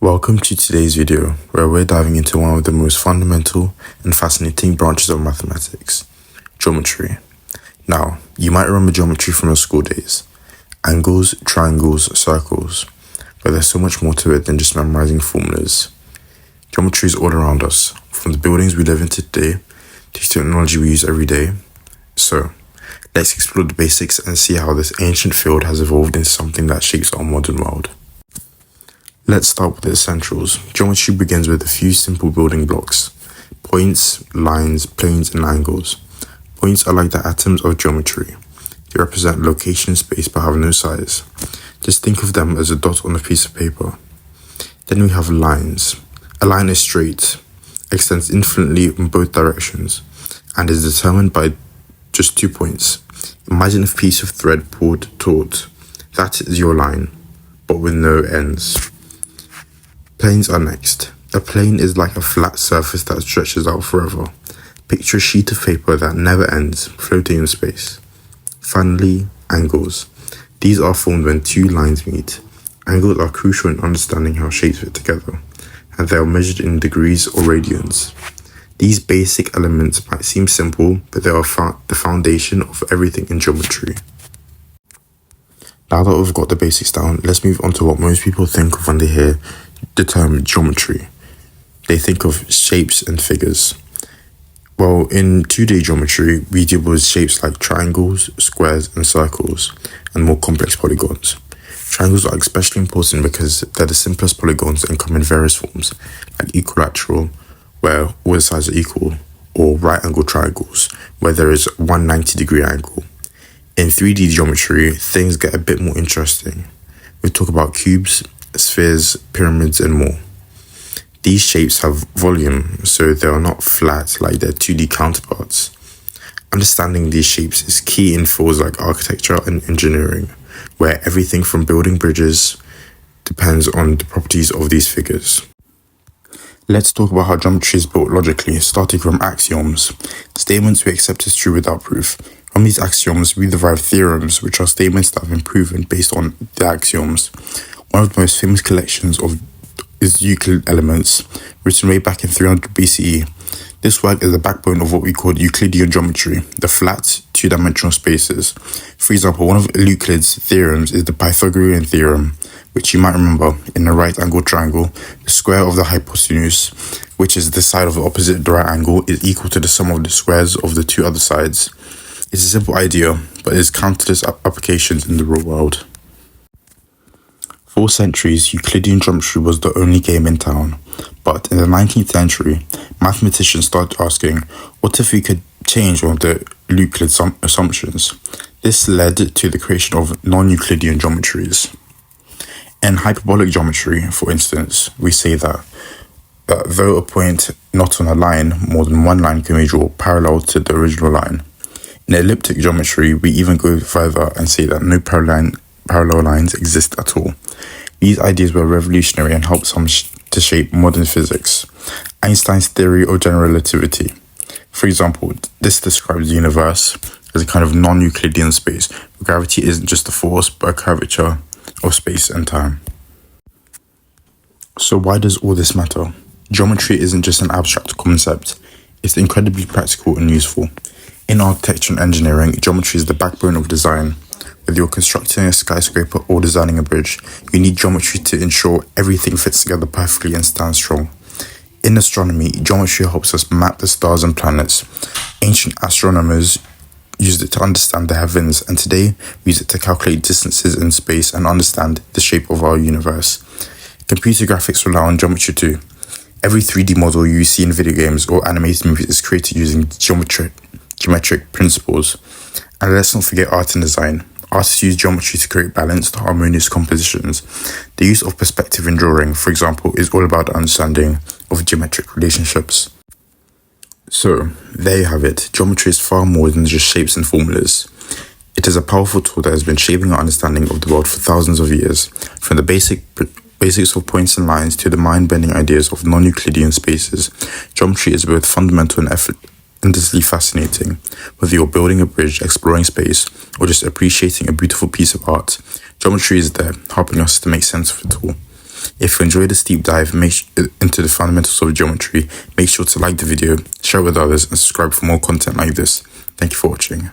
Welcome to today's video, where we're diving into one of the most fundamental and fascinating branches of mathematics, geometry. Now, you might remember geometry from your school days. Angles, triangles, circles. But there's so much more to it than just memorizing formulas. Geometry is all around us, from the buildings we live in today to technology we use every day. So, let's explore the basics and see how this ancient field has evolved into something that shapes our modern world. Let's start with the essentials. Geometry begins with a few simple building blocks: points, lines, planes, and angles. Points are like the atoms of geometry. They represent location in space but have no size. Just think of them as a dot on a piece of paper. Then we have lines. A line is straight, extends infinitely in both directions, and is determined by just 2 points. Imagine a piece of thread pulled taut. That is your line, but with no ends. Planes are next. A plane is like a flat surface that stretches out forever. Picture a sheet of paper that never ends, floating in space. Finally, angles. These are formed when two lines meet. Angles are crucial in understanding how shapes fit together, and they are measured in degrees or radians. These basic elements might seem simple, but they are the foundation of everything in geometry. Now that we've got the basics down, let's move on to what most people think of when they hear the term geometry. They think of shapes and figures. Well, in 2D geometry, we deal with shapes like triangles, squares, and circles, and more complex polygons. Triangles are especially important because they're the simplest polygons and come in various forms, like equilateral, where all the sides are equal, or right-angled triangles, where there is one 90-degree angle. In 3D geometry, things get a bit more interesting. We talk about cubes, spheres, pyramids, and more. These shapes have volume, so they are not flat like their 2D counterparts. Understanding these shapes is key in fields like architecture and engineering, where everything from building bridges depends on the properties of these figures. Let's talk about how geometry is built logically, starting from axioms, statements we accept as true without proof. From these axioms, we derive theorems, which are statements that have been proven based on the axioms. One of the most famous collections is Euclid Elements, written way back in 300 BCE. This work is the backbone of what we call Euclidean geometry, the flat, two-dimensional spaces. For example, one of Euclid's theorems is the Pythagorean theorem, which you might remember. In a right-angled triangle, the square of the hypotenuse, which is the side of the opposite the right angle, is equal to the sum of the squares of the two other sides. It's a simple idea, but it has countless applications in the real world. For centuries, Euclidean geometry was the only game in town. But in the 19th century, mathematicians started asking, what if we could change one of the Euclid assumptions? This led to the creation of non-Euclidean geometries. In hyperbolic geometry, for instance, we say that though a point not on a line, more than one line can be drawn parallel to the original line. In elliptic geometry, we even go further and say that no parallel lines exist at all. These ideas were revolutionary and helped some to shape modern physics. Einstein's theory of general relativity. For example, this describes the universe as a kind of non-Euclidean space, where gravity isn't just a force, but a curvature of space and time. So why does all this matter? Geometry isn't just an abstract concept, it's incredibly practical and useful. In architecture and engineering, geometry is the backbone of design. Whether you're constructing a skyscraper or designing a bridge, you need geometry to ensure everything fits together perfectly and stands strong. In astronomy, geometry helps us map the stars and planets. Ancient astronomers used it to understand the heavens, and today we use it to calculate distances in space and understand the shape of our universe. Computer graphics rely on geometry too. Every 3D model you see in video games or animated movies is created using geometric principles. And let's not forget art and design. Artists use geometry to create balanced, harmonious compositions. The use of perspective in drawing, for example, is all about the understanding of geometric relationships. So, there you have it. Geometry is far more than just shapes and formulas. It is a powerful tool that has been shaping our understanding of the world for thousands of years, from the basics of points and lines to the mind-bending ideas of non-Euclidean spaces. Geometry is both fundamental and endlessly fascinating. Whether you're building a bridge, exploring space, or just appreciating a beautiful piece of art, geometry is there, helping us to make sense of it all. If you enjoyed this deep dive into the fundamentals of geometry, make sure to like the video, share it with others, and subscribe for more content like this. Thank you for watching.